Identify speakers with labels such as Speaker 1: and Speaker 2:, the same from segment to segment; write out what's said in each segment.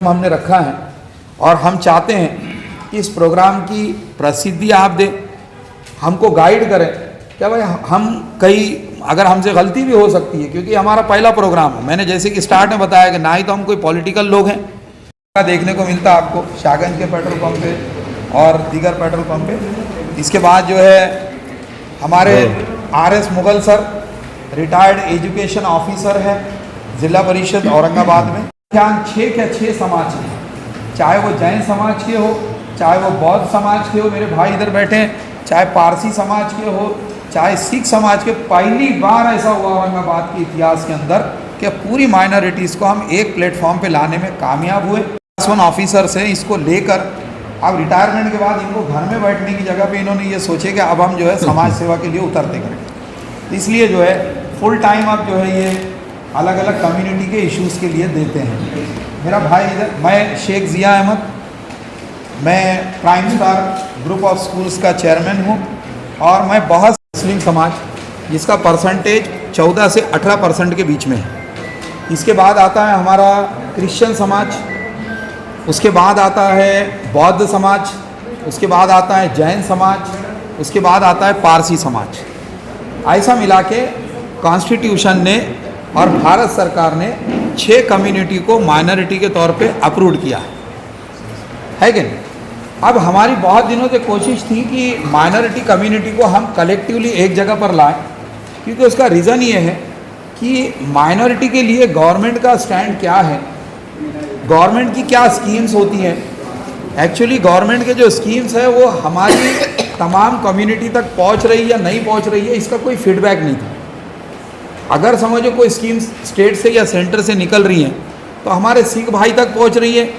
Speaker 1: हमने रखा है और हम चाहते हैं कि इस प्रोग्राम की प्रसिद्धि आप दें, हमको गाइड करें। क्या भाई हम कई अगर हमसे गलती भी हो सकती है, क्योंकि हमारा पहला प्रोग्राम है। मैंने जैसे कि स्टार्ट में बताया कि ना ही तो हम कोई पॉलिटिकल लोग हैं, देखने को मिलता है आपको शाहगंज के पेट्रोल पंप पे और दीगर पेट्रोल पंप पे। इसके बाद जो है हमारे RS Mughal sir retired education officer है ज़िला परिषद औरंगाबाद में। ध्यान 6 के 6 समाज के, चाहे वो जैन समाज के हो, चाहे वो बौद्ध समाज के हो, मेरे भाई इधर बैठे हैं, चाहे पारसी समाज के हो, चाहे सिख समाज के। पहली बार ऐसा हुआ औरंगाबाद के इतिहास के अंदर कि पूरी माइनॉरिटीज़ को हम एक प्लेटफॉर्म पे लाने में कामयाब हुए। ऑफिसर से इसको लेकर अब रिटायरमेंट के बाद इनको घर में बैठने की जगह पे इन्होंने ये सोचे कि अब हम जो है समाज सेवा के लिए उतरते करेंगे। इसलिए जो है फुल टाइम अब जो है ये अलग अलग कम्युनिटी के इश्यूज़ के लिए देते हैं। मेरा भाई इधर, मैं शेख ज़िया अहमद, मैं prime star group of schools का चेयरमैन हूँ और मैं बहुत मुस्लिम समाज जिसका परसेंटेज 14 से 18% के बीच में है। इसके बाद आता है हमारा क्रिश्चियन समाज, उसके बाद आता है बौद्ध समाज, उसके बाद आता है जैन समाज, उसके बाद आता है पारसी समाज। ऐसा मिला के कॉन्स्टिट्यूशन ने और भारत सरकार ने 6 कम्युनिटी को माइनॉरिटी के तौर पे अप्रूव किया है कि नहीं। अब हमारी बहुत दिनों से कोशिश थी कि माइनॉरिटी कम्युनिटी को हम कलेक्टिवली एक जगह पर लाएं, क्योंकि उसका रीज़न ये है कि माइनॉरिटी के लिए गवर्नमेंट का स्टैंड क्या है, गवर्नमेंट की क्या स्कीम्स होती हैं। एक्चुअली गवर्नमेंट के जो स्कीम्स है वो हमारी तमाम कम्युनिटी तक पहुंच रही है या नहीं पहुंच रही है, इसका कोई फीडबैक नहीं था। अगर समझो कोई स्कीम्स स्टेट से या सेंटर से निकल रही हैं तो हमारे सिख भाई तक पहुंच रही है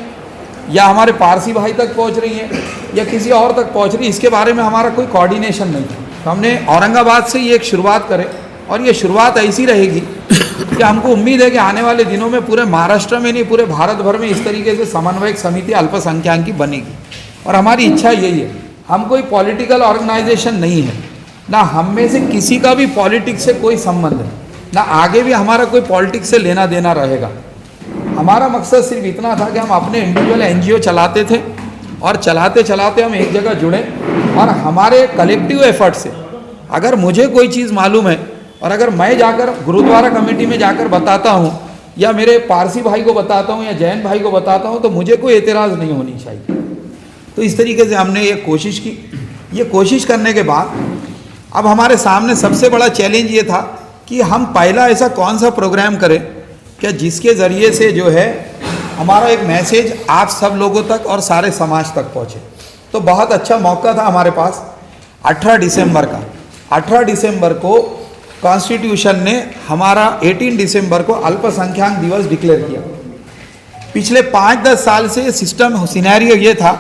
Speaker 1: या हमारे पारसी भाई तक पहुंच रही है या किसी और तक पहुंच रही है, इसके बारे में हमारा कोई कोऑर्डिनेशन नहीं था। तो हमने औरंगाबाद से ये एक शुरुआत करें और ये शुरुआत ऐसी रहेगी कि हमको उम्मीद है कि आने वाले दिनों में पूरे महाराष्ट्र में नहीं पूरे भारत भर में इस तरीके से समन्वयक समिति अल्पसंख्यक की बनेगी। और हमारी इच्छा यही है, हम कोई पॉलिटिकल ऑर्गेनाइजेशन नहीं है, ना हम में से किसी का भी पॉलिटिक्स से कोई संबंध है, ना आगे भी हमारा कोई पॉलिटिक्स से लेना देना रहेगा। हमारा मकसद सिर्फ इतना था कि हम अपने इंडिविजुअल NGO चलाते थे और चलाते चलाते हम एक जगह जुड़े और हमारे कलेक्टिव एफर्ट से अगर मुझे कोई चीज़ मालूम है और अगर मैं जाकर गुरुद्वारा कमेटी में जाकर बताता हूँ या मेरे पारसी भाई को बताता हूँ या जैन भाई को बताता हूँ तो मुझे कोई एतराज़ नहीं होनी चाहिए। तो इस तरीके से हमने ये कोशिश की। ये कोशिश करने के बाद अब हमारे सामने सबसे बड़ा चैलेंज ये था कि हम पहला ऐसा कौन सा प्रोग्राम करें क्या जिसके ज़रिए से जो है हमारा एक मैसेज आप सब लोगों तक और सारे समाज तक पहुँचे। तो बहुत अच्छा मौका था हमारे पास 18 दिसंबर का। 18 दिसंबर को कॉन्स्टिट्यूशन ने हमारा 18 दिसंबर को अल्पसंख्यक दिवस डिक्लेयर किया। पिछले 5-10 साल से सिस्टम सिनेरियो ये था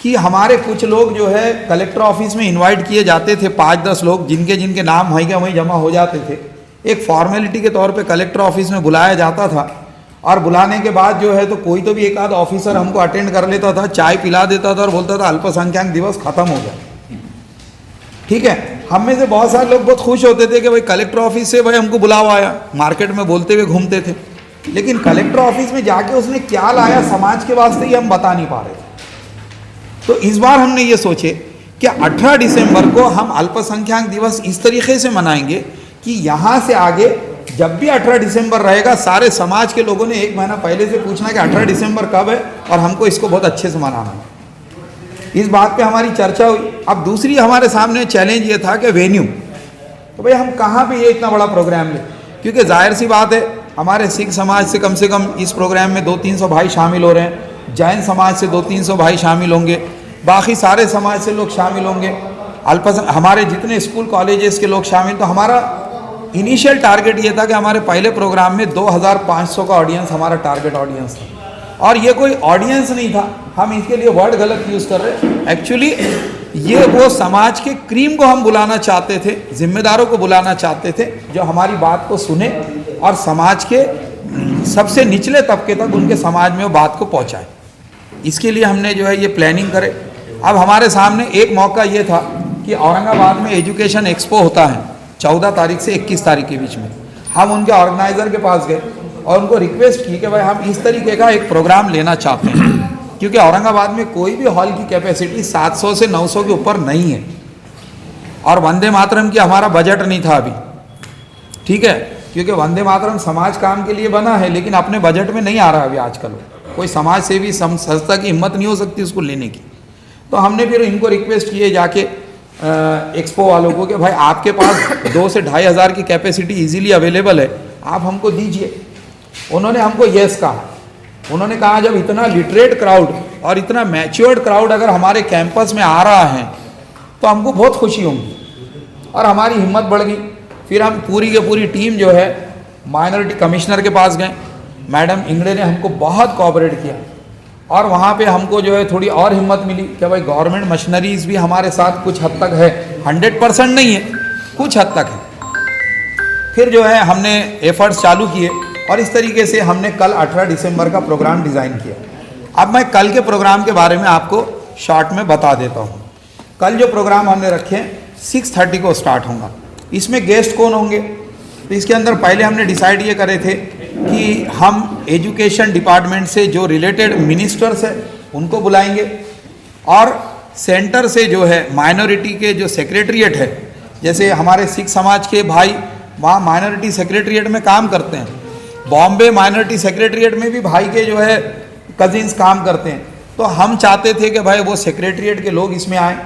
Speaker 1: कि हमारे कुछ लोग जो है कलेक्टर ऑफिस में इनवाइट किए जाते थे, 5-10 लोग जिनके जिनके नाम वहीं जमा हो जाते थे। एक फॉर्मेलिटी के तौर पे कलेक्टर ऑफिस में बुलाया जाता था और बुलाने के बाद जो है तो कोई तो भी एक आध ऑफिसर हमको अटेंड कर लेता था, चाय पिला देता था और बोलता था अल्पसंख्यक दिवस खत्म हो गया। ठीक है, हम में से बहुत सारे लोग बहुत खुश होते थे कि भाई कलेक्टर ऑफिस से भाई हमको बुलावा आया, मार्केट में बोलते हुए घूमते थे। लेकिन कलेक्टर ऑफिस में जाके उसने क्या लाया समाज के वास्ते ही हम बता नहीं पा रहे थे। तो इस बार हमने ये सोचे कि 18 दिसंबर को हम अल्पसंख्यक दिवस इस तरीके से मनाएंगे कि यहाँ से आगे जब भी 18 दिसंबर रहेगा सारे समाज के लोगों ने 1 महीना पहले से पूछना कि 18 दिसंबर कब है और हमको इसको बहुत अच्छे से मनाना है। इस बात पे हमारी चर्चा हुई। अब दूसरी हमारे सामने चैलेंज ये था कि वेन्यू, तो भाई हम कहाँ पे ये इतना बड़ा प्रोग्राम लें, क्योंकि जाहिर सी बात है हमारे सिख समाज से कम इस प्रोग्राम में 200-300 भाई शामिल हो रहे हैं, जैन समाज से 200-300 भाई शामिल होंगे, बाकी सारे समाज से लोग शामिल होंगे, हमारे जितने स्कूल कॉलेजेस के लोग शामिल। तो हमारा इनिशियल टारगेट ये था कि हमारे पहले प्रोग्राम में 2500 का ऑडियंस हमारा टारगेट ऑडियंस था। और ये कोई ऑडियंस नहीं था, हम इसके लिए वर्ड गलत यूज़ कर रहे हैं। एक्चुअली ये वो समाज के क्रीम को हम बुलाना चाहते थे, जिम्मेदारों को बुलाना चाहते थे जो हमारी बात को सुने और समाज के सबसे निचले तबके तक उनके समाज में वो बात को पहुँचाए। इसके लिए हमने जो है ये प्लानिंग करे। अब हमारे सामने एक मौका ये था कि औरंगाबाद में एजुकेशन एक्सपो होता है 14 तारीख से 21 तारीख के बीच में। हम उनके ऑर्गेनाइज़र के पास गए और उनको रिक्वेस्ट की कि भाई हम इस तरीके का एक प्रोग्राम लेना चाहते हैं, क्योंकि औरंगाबाद में कोई भी हॉल की कैपेसिटी 700 से 900 के ऊपर नहीं है, और वंदे मातरम की हमारा बजट नहीं था अभी, ठीक है, क्योंकि वंदे मातरम समाज काम के लिए बना है, लेकिन अपने बजट में नहीं आ रहा अभी आजकल, कोई समाज सेवी संस्था की हिम्मत नहीं हो सकती उसको लेने की। तो हमने फिर इनको रिक्वेस्ट किए जाके एक्सपो वालों को कि भाई आपके पास 2 से 2,500 की कैपेसिटी इजीली अवेलेबल है, आप हमको दीजिए। उन्होंने हमको यस कहा। उन्होंने कहा जब इतना लिटरेट क्राउड और इतना मैच्योर्ड क्राउड अगर हमारे कैंपस में आ रहा है तो हमको बहुत खुशी होगी, और हमारी हिम्मत बढ़ गई। फिर हम पूरी की पूरी टीम जो है माइनॉरिटी कमिश्नर के पास गए, मैडम इंगड़े ने हमको बहुत कोऑपरेट किया, और वहाँ पे हमको जो है थोड़ी और हिम्मत मिली कि भाई गवर्नमेंट मशीनरीज भी हमारे साथ कुछ हद तक है, 100% नहीं है, कुछ हद तक है। फिर जो है हमने एफर्ट्स चालू किए, और इस तरीके से हमने कल 18 दिसंबर का प्रोग्राम डिज़ाइन किया। अब मैं कल के प्रोग्राम के बारे में आपको शॉर्ट में बता देता हूँ। कल जो प्रोग्राम हमने रखे 6:30 को स्टार्ट होगा। इसमें गेस्ट कौन होंगे, तो इसके अंदर पहले हमने डिसाइड ये करे थे कि हम एजुकेशन डिपार्टमेंट से जो रिलेटेड मिनिस्टर्स है उनको बुलाएंगे, और सेंटर से जो है माइनॉरिटी के जो सेक्रेटरीट है, जैसे हमारे सिख समाज के भाई वहाँ माइनॉरिटी सेक्रेटरीट में काम करते हैं, बॉम्बे माइनॉरिटी सेक्रेटरीट में भी भाई के जो है कजिन्स काम करते हैं, तो हम चाहते थे कि भाई वो सेक्रेटरीट के लोग इसमें आए।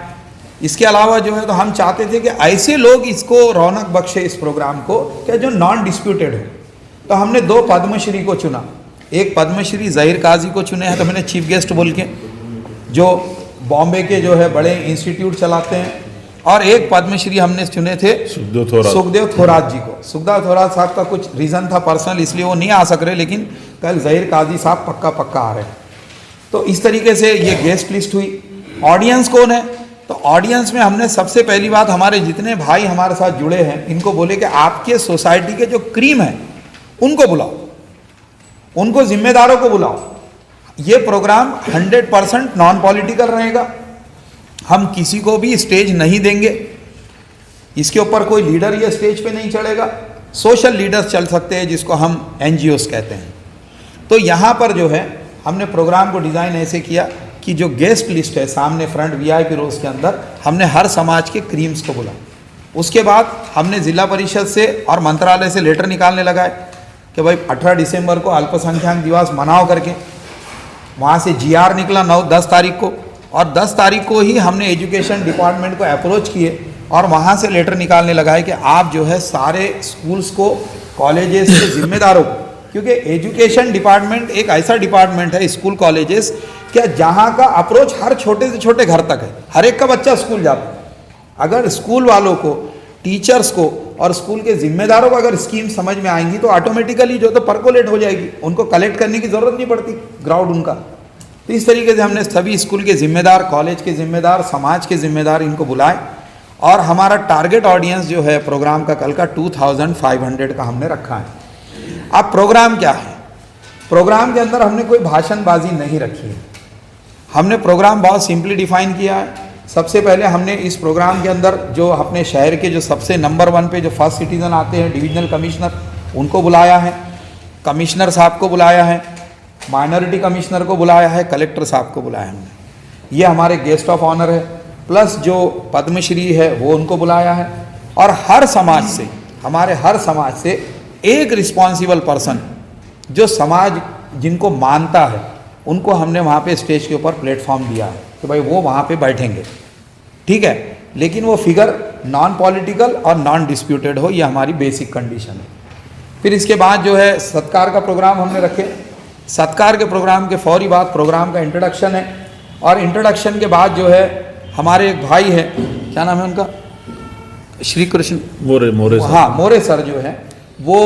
Speaker 1: इसके अलावा जो है तो हम चाहते थे कि ऐसे लोग इसको रौनक बख्शे इस प्रोग्राम को कि जो नॉन डिस्प्यूटेड हो। तो हमने 2 पद्मश्री को चुना, एक पद्मश्री ज़हीर काजी को चुने हैं, तो मैंने चीफ गेस्ट बोल के, जो बॉम्बे के जो है बड़े इंस्टीट्यूट चलाते हैं, और एक पद्मश्री हमने चुने थे सुखदेव थोरात जी को। सुखदेव थोरात साहब का कुछ रीज़न था पर्सनल, इसलिए वो नहीं आ सक रहे, लेकिन कल ज़हीर काजी साहब पक्का आ रहे हैं। तो इस तरीके से ये गेस्ट लिस्ट हुई। ऑडियंस कौन है, तो ऑडियंस में हमने सबसे पहली बात हमारे जितने भाई हमारे साथ जुड़े हैं इनको बोले कि आपके सोसाइटी के जो क्रीम है उनको बुलाओ, उनको जिम्मेदारों को बुलाओ। ये प्रोग्राम 100% नॉन पॉलिटिकल रहेगा, हम किसी को भी स्टेज नहीं देंगे, इसके ऊपर कोई लीडर ये स्टेज पे नहीं चढ़ेगा, सोशल लीडर्स चल सकते हैं जिसको हम NGOs कहते हैं। तो यहाँ पर जो है हमने प्रोग्राम को डिज़ाइन ऐसे किया कि जो गेस्ट लिस्ट है सामने फ्रंट VIP रोज के अंदर हमने हर समाज के क्रीम्स को बुला। उसके बाद हमने ज़िला परिषद से और मंत्रालय से लेटर निकालने लगाए कि भाई 18 दिसंबर को अल्पसंख्यक दिवस मनाओ करके। वहाँ से GR निकला 9-10 तारीख को, और 10 तारीख को ही हमने एजुकेशन डिपार्टमेंट को अप्रोच किए और वहाँ से लेटर निकालने लगाए कि आप जो है सारे स्कूल्स को, कॉलेजेस के जिम्मेदारों को, क्योंकि एजुकेशन डिपार्टमेंट एक ऐसा डिपार्टमेंट है, स्कूल कॉलेजेस, क्या जहाँ का अप्रोच हर छोटे से छोटे घर तक है, हर एक का बच्चा स्कूल जाता है। अगर स्कूल वालों को, टीचर्स को और स्कूल के जिम्मेदारों को अगर स्कीम समझ में आएंगी तो ऑटोमेटिकली जो तो परकोलेट हो जाएगी, उनको कलेक्ट करने की ज़रूरत नहीं पड़ती ग्राउंड उनका। तो इस तरीके से हमने सभी स्कूल के जिम्मेदार, कॉलेज के जिम्मेदार, समाज के जिम्मेदार इनको बुलाए, और हमारा टारगेट ऑडियंस जो है प्रोग्राम का कल का 2500 का हमने रखा है। अब प्रोग्राम क्या है, प्रोग्राम के अंदर हमने कोई भाषणबाजी नहीं रखी है, हमने प्रोग्राम बहुत सिंपली डिफाइन किया है। सबसे पहले हमने इस प्रोग्राम के अंदर जो अपने शहर के जो सबसे नंबर 1 पे जो फर्स्ट सिटीज़न आते हैं, डिविजनल कमिश्नर, उनको बुलाया है, कमिश्नर साहब को बुलाया है, माइनॉरिटी कमिश्नर को बुलाया है, कलेक्टर साहब को बुलाया है हमने। ये हमारे गेस्ट ऑफ ऑनर है, प्लस जो पद्मश्री है वो उनको बुलाया है, और हर समाज से, हमारे हर समाज से एक रिस्पॉन्सिबल पर्सन जो समाज जिनको मानता है उनको हमने वहाँ पे स्टेज के ऊपर प्लेटफॉर्म दिया है कि भाई वो वहाँ पे बैठेंगे, ठीक है, लेकिन वो फिगर नॉन पॉलिटिकल और नॉन डिस्प्यूटेड हो, ये हमारी बेसिक कंडीशन है। फिर इसके बाद जो है सत्कार का प्रोग्राम हमने रखे। सत्कार के प्रोग्राम के फौरी बाद प्रोग्राम का इंट्रोडक्शन है, और इंट्रोडक्शन के बाद जो है हमारे एक भाई है, क्या नाम है उनका, श्री कृष्ण मोरे हाँ, मोरे सर जो है वो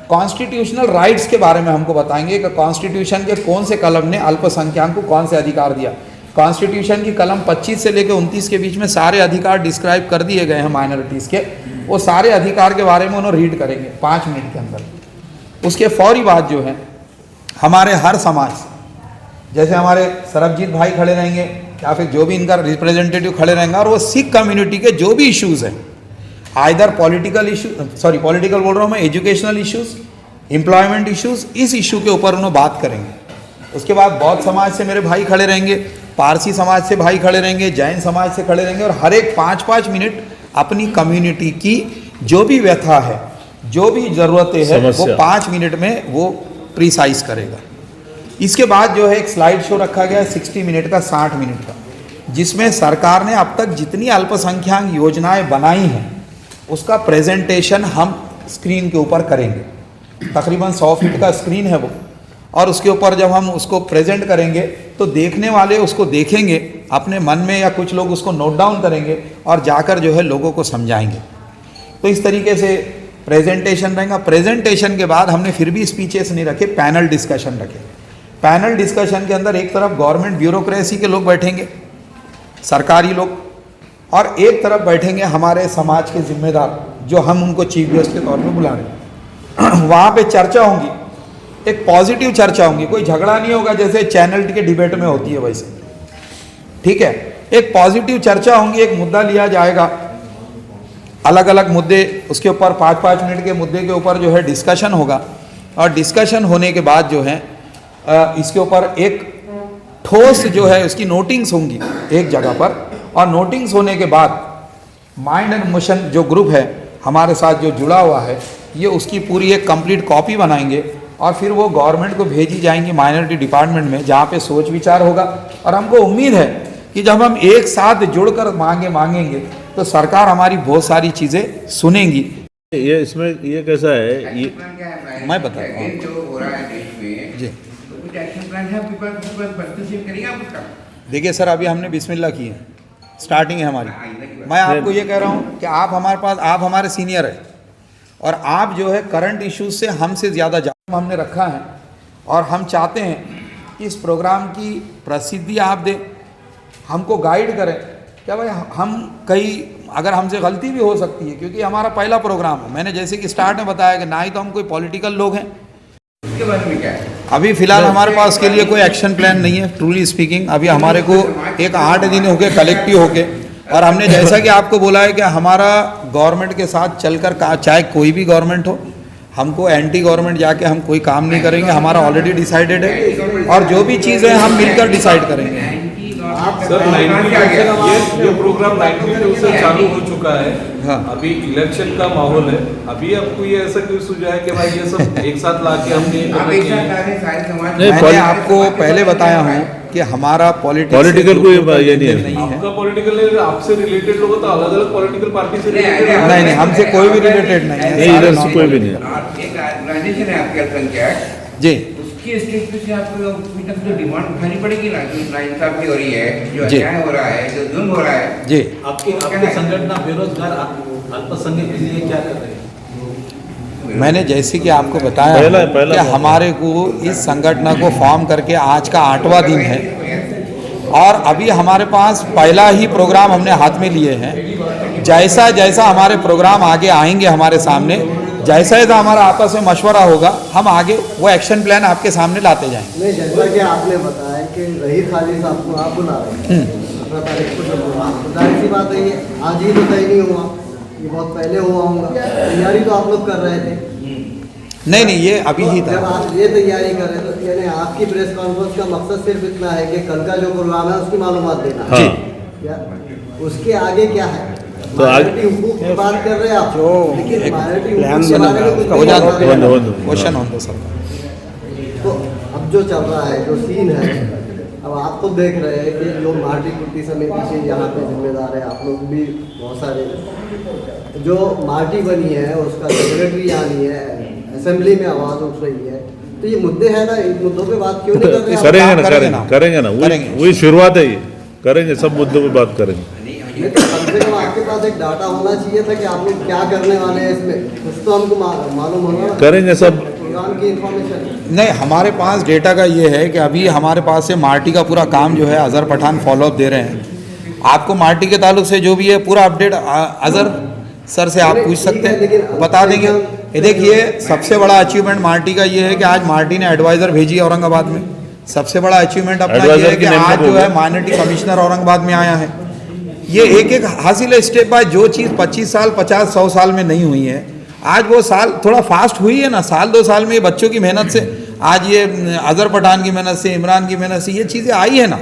Speaker 1: कॉन्स्टिट्यूशनल राइट्स के बारे में हमको बताएंगे कि कॉन्स्टिट्यूशन के कौन से कलम ने अल्पसंख्यक को कौन से अधिकार दिया। कॉन्स्टिट्यूशन की कलम 25 से लेकर 29 के बीच में सारे अधिकार डिस्क्राइब कर दिए गए हैं माइनॉरिटीज़ के, वो सारे अधिकार के बारे में उन्होंने रीड करेंगे 5 मिनट के अंदर। उसके फौरी बाद जो है हमारे हर समाज, जैसे हमारे सरबजीत भाई खड़े रहेंगे या फिर जो भी इनका रिप्रेजेंटेटिव खड़े रहेंगे, और वो सिख कम्युनिटी के जो भी इश्यूज़ हैं, आइदर पॉलिटिकल इशू, पॉलिटिकल बोल रहा हूँ मैं, एजुकेशनल इश्यूज़ एम्प्लॉयमेंट इश्यूज, इस इशू के ऊपर उन्होंने बात करेंगे। उसके बाद बौद्ध समाज से मेरे भाई खड़े रहेंगे, पारसी समाज से भाई खड़े रहेंगे, जैन समाज से खड़े रहेंगे, और हर एक 5-5 मिनट अपनी कम्युनिटी की जो भी व्यथा है, जो भी ज़रूरतें हैं, वो 5 मिनट में वो प्रिसाइज करेगा। इसके बाद जो है एक स्लाइड शो रखा गया है 60 मिनट का, 60 मिनट का, जिसमें सरकार ने अब तक जितनी अल्पसंख्यक योजनाएं बनाई हैं उसका प्रेजेंटेशन हम स्क्रीन के ऊपर करेंगे। तकरीबन 100 फीट का स्क्रीन है वो, और उसके ऊपर जब हम उसको प्रेजेंट करेंगे तो देखने वाले उसको देखेंगे अपने मन में, या कुछ लोग उसको नोट डाउन करेंगे और जाकर जो है लोगों को समझाएंगे। तो इस तरीके से प्रेजेंटेशन रहेगा। प्रेजेंटेशन के बाद हमने फिर भी स्पीचेस नहीं रखे, पैनल डिस्कशन रखे। पैनल डिस्कशन के अंदर एक तरफ गवर्नमेंट ब्यूरोक्रेसी के लोग बैठेंगे, सरकारी लोग, और एक तरफ बैठेंगे हमारे समाज के जिम्मेदार, जो हम उनको चीफ गेस्ट के तौर पे बुला रहे हैं। वहाँ पे चर्चा होंगी, एक पॉजिटिव चर्चा होंगी, कोई झगड़ा नहीं होगा जैसे चैनल के डिबेट में होती है वैसे, ठीक है। एक पॉजिटिव चर्चा होंगी, एक मुद्दा लिया जाएगा, अलग अलग मुद्दे, उसके ऊपर 5-5 मिनट के मुद्दे के ऊपर जो है डिस्कशन होगा, और डिस्कशन होने के बाद जो है इसके ऊपर एक ठोस जो है उसकी नोटिंग्स होंगी एक जगह पर, और नोटिंग्स होने के बाद माइंड एंड मोशन जो ग्रुप है हमारे साथ जो जुड़ा हुआ है, ये उसकी पूरी एक कंप्लीट कॉपी बनाएंगे और फिर वो गवर्नमेंट को भेजी जाएंगी माइनॉरिटी डिपार्टमेंट में, जहाँ पे सोच विचार होगा। और हमको उम्मीद है कि जब हम एक साथ जुड़कर मांगेंगे तो सरकार हमारी बहुत सारी चीज़ें सुनेंगी।
Speaker 2: ये इसमें ये कैसा है, ये
Speaker 1: मैं बताता हूँ
Speaker 3: जो हो रहा है देश में
Speaker 1: जी।
Speaker 3: तो कुछ एक्शन प्लान है आपके पास, हस्तक्षेप करेंगे आप उसका?
Speaker 1: देखिए सर, अभी हमने बिस्मिल्लाह की है, स्टार्टिंग है हमारी। मैं आपको ये कह रहा हूँ कि आप हमारे पास, आप हमारे सीनियर हैं, और आप जो है करंट इश्यूज से हमसे ज़्यादा हमने रखा है, और हम चाहते हैं कि इस प्रोग्राम की प्रसिद्धि आप दें, हमको गाइड करें। क्या भाई, हम कई, अगर हमसे गलती भी हो सकती है, क्योंकि हमारा पहला प्रोग्राम है। मैंने जैसे कि स्टार्ट में बताया कि ना ही तो हम कोई पॉलिटिकल लोग हैं।
Speaker 3: इसके बारे में क्या है?
Speaker 1: अभी फिलहाल हमारे पास उसके लिए कोई एक्शन प्लान नहीं है, ट्रूली स्पीकिंग। अभी हमारे को एक 8 दिन हो गए कलेक्टिव होके, और हमने जैसा कि आपको बोला है कि हमारा गवर्नमेंट के साथ चलकर, चाहे कोई भी गवर्नमेंट हो, हमको एंटी गवर्नमेंट जाके हम कोई काम नहीं करेंगे। हमारा ऑलरेडी डिसाइडेड है, और जो भी चीज़ें हम मिलकर डिसाइड करेंगे।
Speaker 4: सर, 90 ये प्रोग्राम 92 से चालू हो चुका है।
Speaker 1: हाँ।
Speaker 4: अभी इलेक्शन का माहौल है। अभी आपको ये ऐसा क्यों सूझा है कि भाई ये सब एक साथ लाके हमने
Speaker 3: आप एक साथ ला रहे सारे समाज
Speaker 2: नहीं,
Speaker 1: मैंने आपको पहले बताया हूँ कि हमारा
Speaker 2: पॉलिटिकल कोई ये नहीं है।
Speaker 4: आपका पॉलिटिकल आपसे रिलेटेड लोग तो अलग अलग पॉलिटिकल पार्टी से रिलेटेड है।
Speaker 1: नहीं, हमसे कोई भी रिलेटेड नहीं है।
Speaker 2: नहीं, इधर से कोई भी नहीं है।
Speaker 3: एक ऑर्गेनाइजेशन है आपके अल्पसंख्यक
Speaker 1: जी
Speaker 3: उसकी स्टेट से आपको अभी तक जो डिमांड उठानी पड़ेगी ना, जो नाइंसाफी हो रही है, जो
Speaker 1: जी।
Speaker 3: अन्याय हो रहा है, जो जुल्म हो रहा है,
Speaker 1: जी।
Speaker 5: आपके संगठन बेरोजगार अल्पसंख्यक के लिए क्या कर रहे हैं?
Speaker 1: मैंने जैसे कि आपको बताया
Speaker 2: पहला
Speaker 1: कि हमारे को इस संगठन को फॉर्म करके आज का 8वां दिन है, और अभी हमारे पास पहला ही प्रोग्राम हमने हाथ में लिए हैं। जैसा जैसा हमारे प्रोग्राम आगे आएंगे हमारे सामने, जैसा जैसा हमारा आपस में मशवरा होगा, हम आगे वो एक्शन प्लान आपके सामने लाते जाएंगे।
Speaker 6: नहीं, जैसा कि आपने बताया कि रही खाली साहब को आप बुला रहे हैं 18 तारीख को, जब जाहिर सी बात है ये आज ही तो तय नहीं हुआ, ये बहुत पहले हुआ होगा। तैयारी तो आप लोग कर रहे थे।
Speaker 1: नहीं, ये अभी ही
Speaker 6: जब
Speaker 1: था।
Speaker 6: आप ये तैयारी कर रहे तो यानी आपकी प्रेस कॉन्फ्रेंस का मकसद सिर्फ इतना है कि कल का जो प्रोग्राम है उसकी मालूमात देना है। क्या उसके आगे क्या है?
Speaker 2: तो आगे
Speaker 6: माइनॉरिटी हुकूक की बात कर रहे हैं आप,
Speaker 1: जो
Speaker 6: लेकिन
Speaker 1: एक
Speaker 6: माइनॉरिटी
Speaker 1: प्लान
Speaker 6: हुकूक के
Speaker 1: बना
Speaker 6: बारे में कुछ
Speaker 1: हो
Speaker 6: नहीं
Speaker 1: जाता
Speaker 6: बता रहे हैं।
Speaker 1: क्वेश्चन होता सर।
Speaker 6: तो अब जो चल रहा है, जो सीन है, अब आप तो देख रहे हैं कि जो मार्टी कुर्ती समिति से यहाँ पे जिम्मेदार है, आप लोग भी बहुत सारे, जो मार्टी बनी है उसका सेक्रेटरी यहाँ नहीं है, असेंबली में आवाज़ उठ रही है, तो ये मुद्दे हैं ना, इन मुद्दों पे बात क्यों नहीं कर रहे हैं?
Speaker 2: करेंगे ना, वही शुरुआत है, ये करेंगे, सब मुद्दों पे बात करेंगे।
Speaker 6: नहीं तो कम से कम आपके पास एक डाटा होना चाहिए था कि आप लोग क्या करने वाले हैं इसमें, कुछ तो हमको मालूम होना ना।
Speaker 2: करेंगे सब।
Speaker 6: प्रोग्राम की इंफॉर्मेशन
Speaker 1: नहीं, हमारे पास डेटा का ये है कि अभी हमारे पास से मार्टी का पूरा काम जो है अजहर पठान फॉलोअप दे रहे हैं। आपको मार्टी के ताल्लुक से जो भी है पूरा अपडेट अजहर सर से आप पूछ सकते हैं, बता देंगे। ये देखिए, सबसे बड़ा अचीवमेंट मार्टी का ये है कि आज मार्टी ने एडवाइज़र भेजी औरंगाबाद में। सबसे बड़ा अचीवमेंट अपना ये है कि आज जो है माइनॉरिटी कमिश्नर औरंगाबाद में आया है। ये एक एक हासिल है, स्टेप बाय। जो चीज़ 25 साल 50 100 साल में नहीं हुई है, आज वो साल थोड़ा फास्ट हुई है ना, साल 2 साल में ये बच्चों की मेहनत से, आज ये अजहर पठान की मेहनत से, इमरान की मेहनत से ये चीज़ें आई है ना।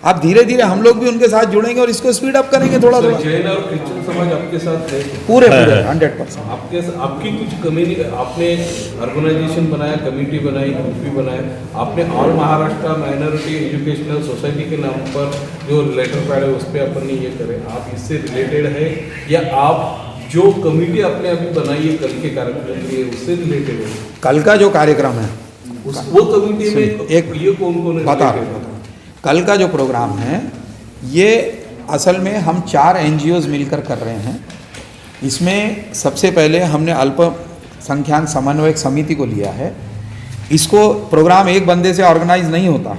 Speaker 1: अब धीरे धीरे हम लोग भी उनके साथ जुड़ेंगे और इसको स्पीड अप करेंगे थोड़ा थोड़ा।
Speaker 4: जैन और क्रिश्चियन समाज आपके साथ है,
Speaker 1: पूरे 100%।
Speaker 4: आपकी कुछ कम्युनिटी, आपने ऑर्गेनाइजेशन बनाया, कमेटी बनाई, ग्रुप भी बनाया, आपने all Maharashtra minority educational society के नाम पर जो लेटर पैड है उस पर अपन ने ये करे, आप इससे रिलेटेड है या आप जो कमेटी आपने अभी बनाई है कल के कार्यक्रम के लिए उससे रिलेटेड है?
Speaker 1: कल का जो कार्यक्रम है
Speaker 4: वो कमेटी में
Speaker 1: एक
Speaker 4: ये कौन कौन
Speaker 1: बता रहा हूँ। कल का जो प्रोग्राम है ये असल में हम 4 NGOs मिलकर कर रहे हैं। इसमें सबसे पहले हमने अल्पसंख्यक समन्वयक समिति को लिया है। इसको प्रोग्राम एक बंदे से ऑर्गेनाइज नहीं होता।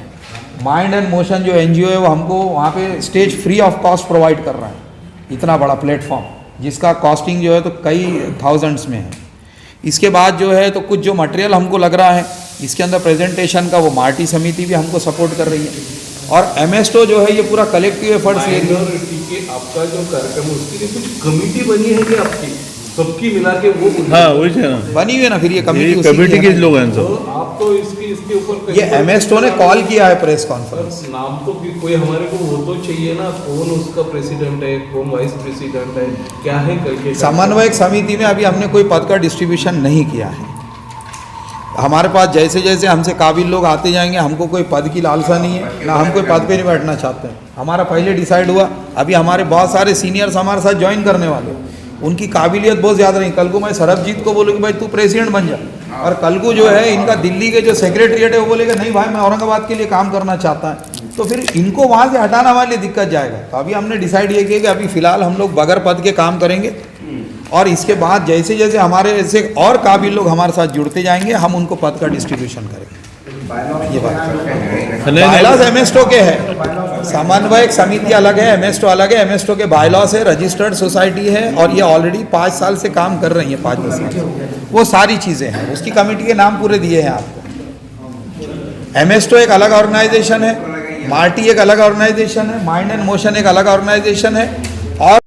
Speaker 1: माइंड एंड मोशन जो NGO है वो हमको वहाँ पे stage free of cost provide कर रहा है, इतना बड़ा प्लेटफॉर्म जिसका कॉस्टिंग जो है तो कई थाउजेंड्स में है। इसके बाद जो है तो कुछ जो मटेरियल हमको लग रहा है इसके अंदर प्रेजेंटेशन का वो मार्टी समिति भी हमको सपोर्ट कर रही है, और एमएसटो जो है ये पूरा कलेक्टिव एफर्ट्स ले रही है।
Speaker 4: के आपका जो कार्यक्रम है उसके लिए कुछ कमेटी बनी है कि आपकी सबकी मिला के वो
Speaker 2: हाँ वही है ना,
Speaker 1: बनी हुई है ना, फिर ये
Speaker 2: ये
Speaker 1: कमेटी
Speaker 2: कमेटी के लोग हैं
Speaker 4: तो
Speaker 2: सब।
Speaker 4: आप तो इसके ऊपर कहीं
Speaker 1: ये
Speaker 4: पर-
Speaker 1: एमएसटो ने कॉल किया है प्रेस कॉन्फ्रेंस।
Speaker 4: सर, नाम तो कोई हमारे को वो तो चाहिए ना, कौन उसका प्रेसिडेंट है, कौन वाइस प्रेसिडेंट है, क्या है करके
Speaker 1: समन्वयक समिति में अभी हमने कोई पद का डिस्ट्रीब्यूशन नहीं किया है। हमारे पास जैसे जैसे हमसे काबिल लोग आते जाएंगे, हमको कोई पद की लालसा नहीं है, ना हम कोई पद पे नहीं बैठना चाहते हैं। हमारा पहले डिसाइड हुआ, अभी हमारे बहुत सारे सीनियर्स हमारे साथ ज्वाइन करने वाले, उनकी काबिलियत बहुत ज़्यादा नहीं। कल को मैं सरबजीत को बोलूँ कि भाई तू प्रेसिडेंट बन जा, और कल को जो है इनका दिल्ली के जो सेक्रेटरीट है वो बोलेगा नहीं भाई मैं औरंगाबाद के लिए काम करना चाहता है, तो फिर इनको वहाँ से हटाना हमारे लिए दिक्कत जाएगा। तो अभी हमने डिसाइड ये किया कि अभी फ़िलहाल हम लोग बगैर पद के काम करेंगे, और इसके बाद जैसे जैसे हमारे ऐसे और काबिल लोग हमारे साथ जुड़ते जाएंगे हम उनको पद का डिस्ट्रीब्यूशन करेंगे। ये बात बायलॉज एमएसटो के है, समन्वयक समिति अलग है, एमएसटो अलग है। एमएसटो के बायलॉज है, रजिस्टर्ड सोसाइटी है, और ये ऑलरेडी 5 साल से काम कर रही है, 5-10 साल से। वो सारी चीज़ें हैं, उसकी कमेटी के नाम पूरे दिए हैं आपको। एमएसटो एक अलग ऑर्गेनाइजेशन है, मार्टी एक अलग ऑर्गेनाइजेशन है, माइंड एंड मोशन एक अलग ऑर्गेनाइजेशन है, और